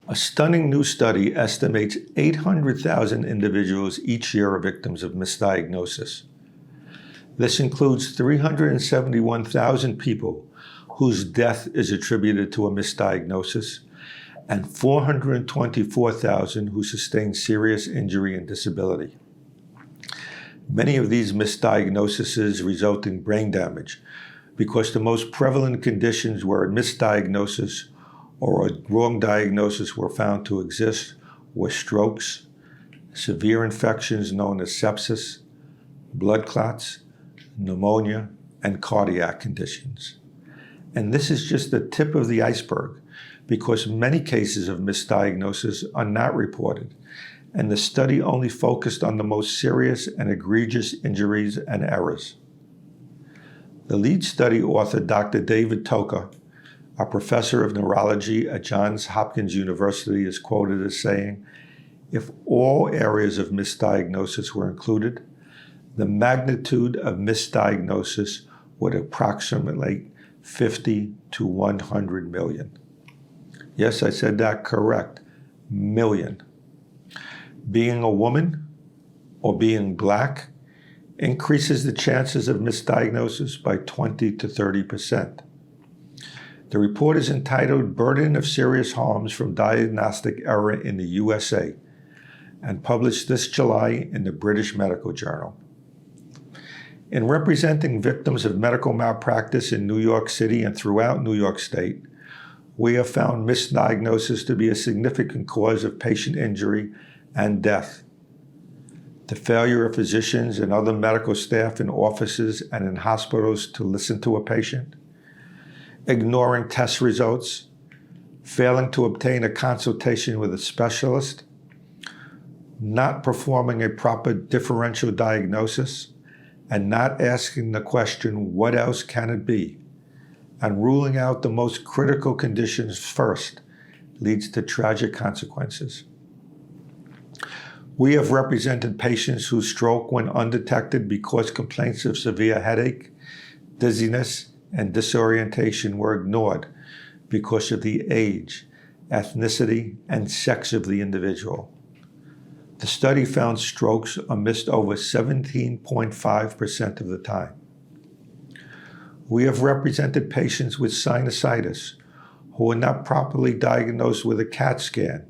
A stunning new study estimates 800,000 individuals each year are victims of misdiagnosis. This includes 371,000 people whose death is attributed to a misdiagnosis, and 424,000 who sustain serious injury and disability. Many of these misdiagnoses result in brain damage because the most prevalent conditions where a misdiagnosis or a wrong diagnosis were found to exist were strokes, severe infections known as sepsis, blood clots, pneumonia, and cardiac conditions. And this is just the tip of the iceberg because many cases of misdiagnosis are not reported, and the study only focused on the most serious and egregious injuries and errors. The lead study author, Dr. David Toka, a professor of neurology at Johns Hopkins University, is quoted as saying, "If all areas of misdiagnosis were included, the magnitude of misdiagnosis would approximate 50 to 100 million. Yes, I said that correct, million. Being a woman or being Black increases the chances of misdiagnosis by 20 to 30%. The report is entitled Burden of Serious Harms from Diagnostic Error in the USA and published this July in the British Medical Journal. In representing victims of medical malpractice in New York City and throughout New York State, we have found misdiagnosis to be a significant cause of patient injury and death. The failure of physicians and other medical staff in offices and in hospitals to listen to a patient, ignoring test results, failing to obtain a consultation with a specialist, not performing a proper differential diagnosis, and not asking the question, what else can it be? And ruling out the most critical conditions first leads to tragic consequences. We have represented patients whose stroke went undetected because complaints of severe headache, dizziness, and disorientation were ignored because of the age, ethnicity, and sex of the individual. The study found strokes are missed over 17.5% of the time. We have represented patients with sinusitis who were not properly diagnosed with a CAT scan,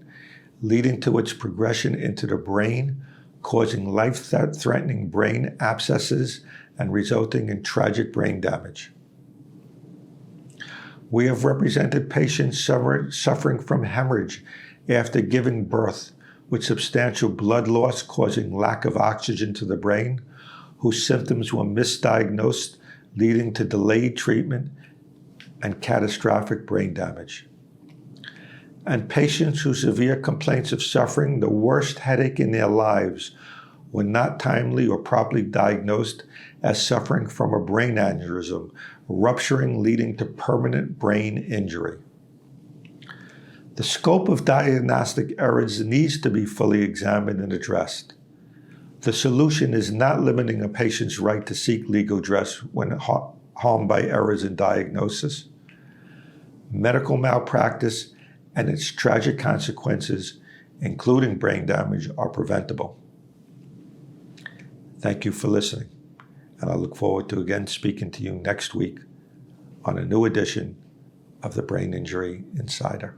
leading to its progression into the brain, causing life-threatening brain abscesses and resulting in tragic brain damage. We have represented patients suffering from hemorrhage after giving birth, with substantial blood loss causing lack of oxygen to the brain, whose symptoms were misdiagnosed, leading to delayed treatment and catastrophic brain damage. And patients whose severe complaints of suffering the worst headache in their lives were not timely or properly diagnosed as suffering from a brain aneurysm, rupturing, leading to permanent brain injury. The scope of diagnostic errors needs to be fully examined and addressed. The solution is not limiting a patient's right to seek legal redress when harmed by errors in diagnosis. Medical malpractice and its tragic consequences, including brain damage, are preventable. Thank you for listening, and I look forward to again speaking to you next week on a new edition of the Brain Injury Insider.